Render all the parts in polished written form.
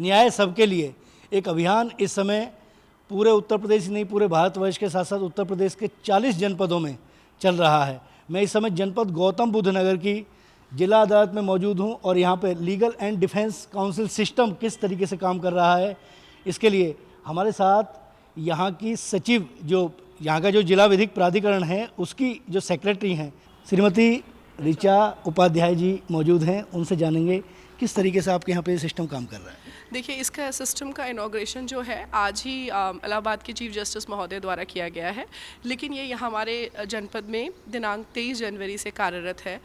न्याय सबके लिए एक अभियान इस समय पूरे उत्तर प्रदेश ही नहीं पूरे भारतवर्ष के साथ साथ उत्तर प्रदेश के 40 जनपदों में चल रहा है। मैं इस समय जनपद गौतम बुद्ध नगर की जिला अदालत में मौजूद हूं और यहां पे legal and defence council system किस तरीके से काम कर रहा है, इसके लिए हमारे साथ यहां की सचिव, जो यहाँ का जो जिला विधिक प्राधिकरण है उसकी जो सेक्रेटरी हैं श्रीमती ऋचा उपाध्याय जी मौजूद हैं। उनसे जानेंगे किस तरीके से आपके यहाँ पे सिस्टम काम कर रहा है। देखिए, इसका सिस्टम का इनॉग्रेशन जो है आज ही इलाहाबाद के चीफ जस्टिस महोदय द्वारा किया गया है, लेकिन ये यहाँ हमारे जनपद में दिनांक 23 जनवरी से कार्यरत है।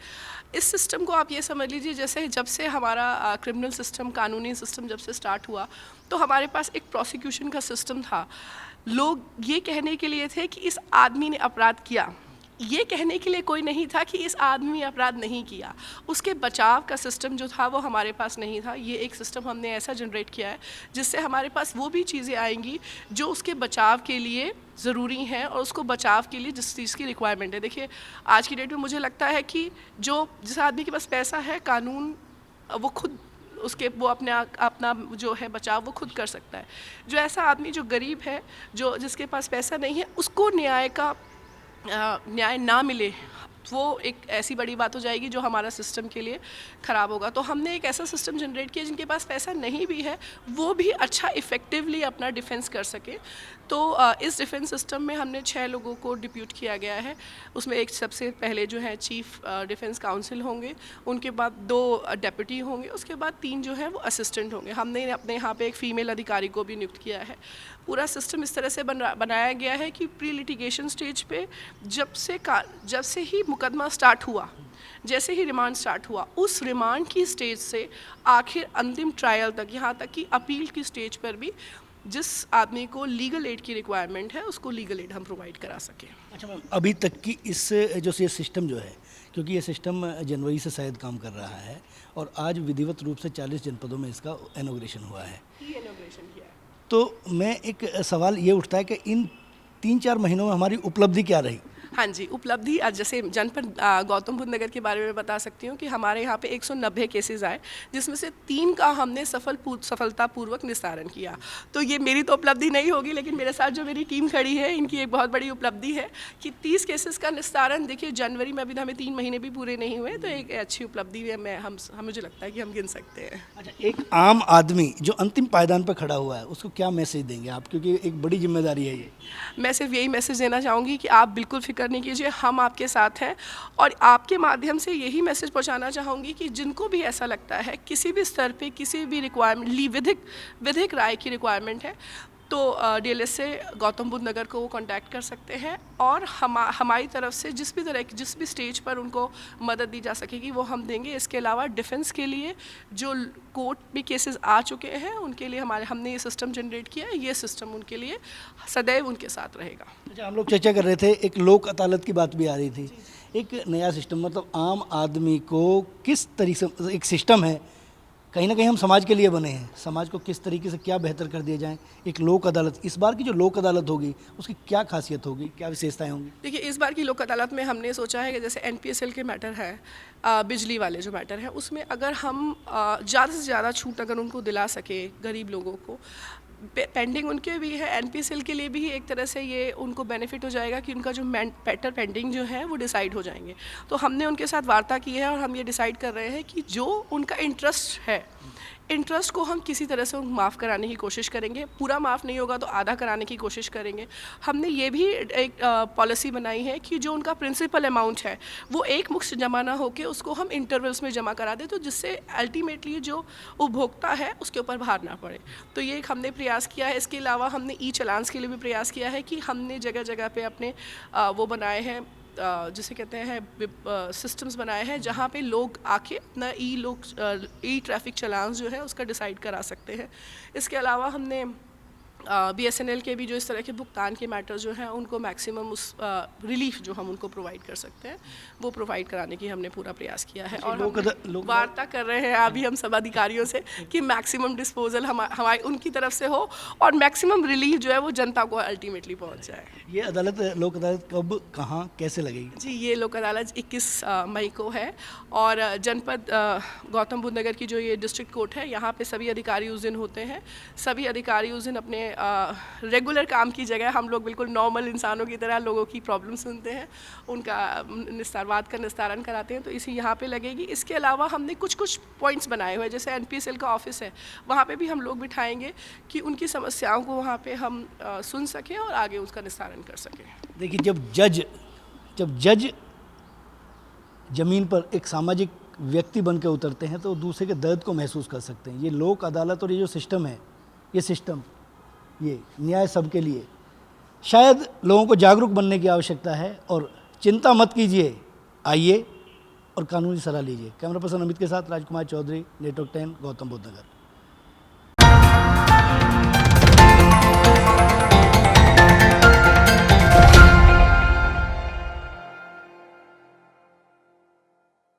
इस सिस्टम को आप ये समझ लीजिए जैसे जब से हमारा क्रिमिनल सिस्टम, कानूनी सिस्टम जब से स्टार्ट हुआ तो हमारे पास एक प्रोसिक्यूशन का सिस्टम था। लोग ये कहने के लिए थे कि इस आदमी ने अपराध किया, ये कहने के लिए कोई नहीं था कि इस आदमी ने अपराध नहीं किया। उसके बचाव का सिस्टम जो था वो हमारे पास नहीं था। ये एक सिस्टम हमने ऐसा जनरेट किया है जिससे हमारे पास वो भी चीज़ें आएंगी जो उसके बचाव के लिए ज़रूरी हैं और उसको बचाव के लिए जिस चीज़ की रिक्वायरमेंट है। देखिए, आज की डेट में मुझे लगता है कि जिस आदमी के पास पैसा है, कानून वो खुद वो अपना जो है बचाव वो खुद कर सकता है। जो ऐसा आदमी जो गरीब है, जिसके पास पैसा नहीं है, उसको न्याय ना मिले, वो एक ऐसी बड़ी बात हो जाएगी जो हमारा सिस्टम के लिए ख़राब होगा। तो हमने एक ऐसा सिस्टम जनरेट किया जिनके पास पैसा नहीं भी है वो भी अच्छा इफ़ेक्टिवली अपना डिफेंस कर सके। तो इस डिफेंस सिस्टम में हमने 6 लोगों को डिप्यूट किया गया है। उसमें एक सबसे पहले जो है चीफ डिफेंस काउंसिल होंगे, उनके बाद 2 डेप्यूटी होंगे, उसके बाद 3 जो है वो असिस्टेंट होंगे। हमने अपने यहाँ पे एक फ़ीमेल अधिकारी को भी नियुक्त किया है। पूरा सिस्टम इस तरह से बनाया गया है कि प्री लिटिगेशन स्टेज पे जब से ही मुकदमा स्टार्ट हुआ, जैसे ही रिमांड स्टार्ट हुआ, उस रिमांड की स्टेज से आखिर अंतिम ट्रायल तक, यहाँ तक कि अपील की स्टेज पर भी जिस आदमी को लीगल एड की रिक्वायरमेंट है उसको लीगल एड हम प्रोवाइड करा सकें। अच्छा मैम, अभी तक की इस जो ये सिस्टम जो है, क्योंकि ये सिस्टम जनवरी से शायद काम कर रहा है और आज विधिवत रूप से 40 जनपदों में इसका इनॉग्रेशन हुआ है, तो मैं एक सवाल ये उठता है कि इन 3-4 महीनों में हमारी उपलब्धि क्या रही। हाँ जी, उपलब्धि आज जैसे जनपद गौतम बुद्ध नगर के बारे में बता सकती हूँ कि हमारे यहाँ पे 190 केसेस आए, जिसमें से 3 का हमने सफलतापूर्वक निस्तारण किया। तो ये मेरी तो उपलब्धि नहीं होगी, लेकिन मेरे साथ जो मेरी टीम खड़ी है इनकी एक बहुत बड़ी उपलब्धि है कि 30 केसेस का निस्तारण। देखिए, जनवरी में अभी हमें 3 महीने भी पूरे नहीं हुए, तो एक अच्छी उपलब्धि है। मुझे लगता है कि हम गिन सकते हैं। अच्छा, एक आम आदमी जो अंतिम पायदान पर खड़ा हुआ है उसको क्या मैसेज देंगे आप, क्योंकि एक बड़ी जिम्मेदारी है ये। मैं सिर्फ यही मैसेज देना चाहूँगी कि आप बिल्कुल फिक्र नहीं कीजिए, हम आपके साथ हैं। और आपके माध्यम से यही मैसेज पहुंचाना चाहूँगी कि जिनको भी ऐसा लगता है किसी भी स्तर पे किसी भी रिक्वायरमेंट विधिक राय की रिक्वायरमेंट है, तो DLS से गौतम बुद्ध नगर को वो कांटेक्ट कर सकते हैं और हमारी तरफ से जिस भी स्टेज पर उनको मदद दी जा सकेगी वो हम देंगे। इसके अलावा डिफेंस के लिए जो कोर्ट में केसेस आ चुके हैं उनके लिए हमने ये सिस्टम जनरेट किया है। ये सिस्टम उनके लिए सदैव उनके साथ रहेगा। अच्छा, हम लोग चर्चा कर रहे थे, एक लोक अदालत की बात भी आ रही थी। एक नया सिस्टम, मतलब आम आदमी को किस तरीके से एक सिस्टम है, कहीं ना कहीं हम समाज के लिए बने हैं, समाज को किस तरीके से क्या बेहतर कर दिया जाए। एक लोक अदालत, इस बार की जो लोक अदालत होगी उसकी क्या खासियत होगी, क्या विशेषताएं होंगी। देखिए, इस बार की लोक अदालत में हमने सोचा है कि जैसे NPSL के मैटर है, बिजली वाले जो मैटर है, उसमें अगर हम ज़्यादा से ज़्यादा छूट अगर उनको दिला सके गरीब लोगों को, पेंडिंग उनके भी है, NPSL के लिए भी एक तरह से ये उनको बेनिफिट हो जाएगा कि उनका जो मैटर पेंडिंग जो है वो डिसाइड हो जाएंगे। तो हमने उनके साथ वार्ता की है और हम ये डिसाइड कर रहे हैं कि जो उनका इंटरेस्ट है, इंटरेस्ट को हम किसी तरह से माफ़ कराने की कोशिश करेंगे। पूरा माफ़ नहीं होगा तो आधा कराने की कोशिश करेंगे। हमने ये भी एक पॉलिसी बनाई है कि जो उनका प्रिंसिपल अमाउंट है वो एक मुश्त जमा ना होकर उसको हम इंटरवल्स में जमा करा दें, तो जिससे अल्टीमेटली जो उपभोक्ता है उसके ऊपर भार ना पड़े। तो ये एक हमने प्रयास किया है। इसके अलावा हमने ई-चालान्स के लिए भी प्रयास किया है कि हमने जगह जगह पे अपने वो बनाए हैं, जिसे कहते हैं सिस्टम्स बनाए हैं जहाँ पे लोग आके अपना ई ट्रैफिक चालान जो है उसका डिसाइड करा सकते हैं। इसके अलावा हमने BSNL के भी जो इस तरह के भुगतान के मैटर्स जो हैं उनको मैक्सिमम उस रिलीफ जो हम उनको प्रोवाइड कर सकते हैं वो प्रोवाइड कराने की हमने पूरा प्रयास किया है। और हम वार्ता कर रहे हैं अभी हम सब अधिकारियों से कि मैक्सिमम डिस्पोजल हमारी उनकी तरफ से हो और मैक्सिमम रिलीफ जो है वो जनता को अल्टीमेटली पहुंच जाए। ये अदालत, लोक अदालत कब, कहाँ, कैसे लगेगी? जी, ये लोक अदालत 21 मई को है और जनपद गौतम बुद्ध नगर की जो ये डिस्ट्रिक्ट कोर्ट है यहाँ पे सभी अधिकारी उस दिन होते हैं। सभी अधिकारी उस दिन अपने रेगुलर काम की जगह हम लोग बिल्कुल नॉर्मल इंसानों की तरह लोगों की प्रॉब्लम सुनते हैं, उनका वाद का निस्तारण कराते हैं, तो इसी यहाँ पे लगेगी। इसके अलावा हमने कुछ पॉइंट्स बनाए हुए हैं, जैसे NPSL का ऑफिस है वहाँ पे भी हम लोग बिठाएंगे कि उनकी समस्याओं को वहाँ पे हम सुन सकें और आगे उसका निस्तारण कर सकें। देखिए, जब जज ज़मीन पर एक सामाजिक व्यक्ति बन के उतरते हैं तो दूसरे के दर्द को महसूस कर सकते हैं। ये लोक अदालत और ये जो सिस्टम है, ये न्याय सबके लिए, शायद लोगों को जागरूक बनने की आवश्यकता है। और चिंता मत कीजिए, आइए और कानूनी सलाह लीजिए। कैमरा पर्सन अमित के साथ राजकुमार चौधरी, नेटवर्क 10, गौतम बुद्ध नगर।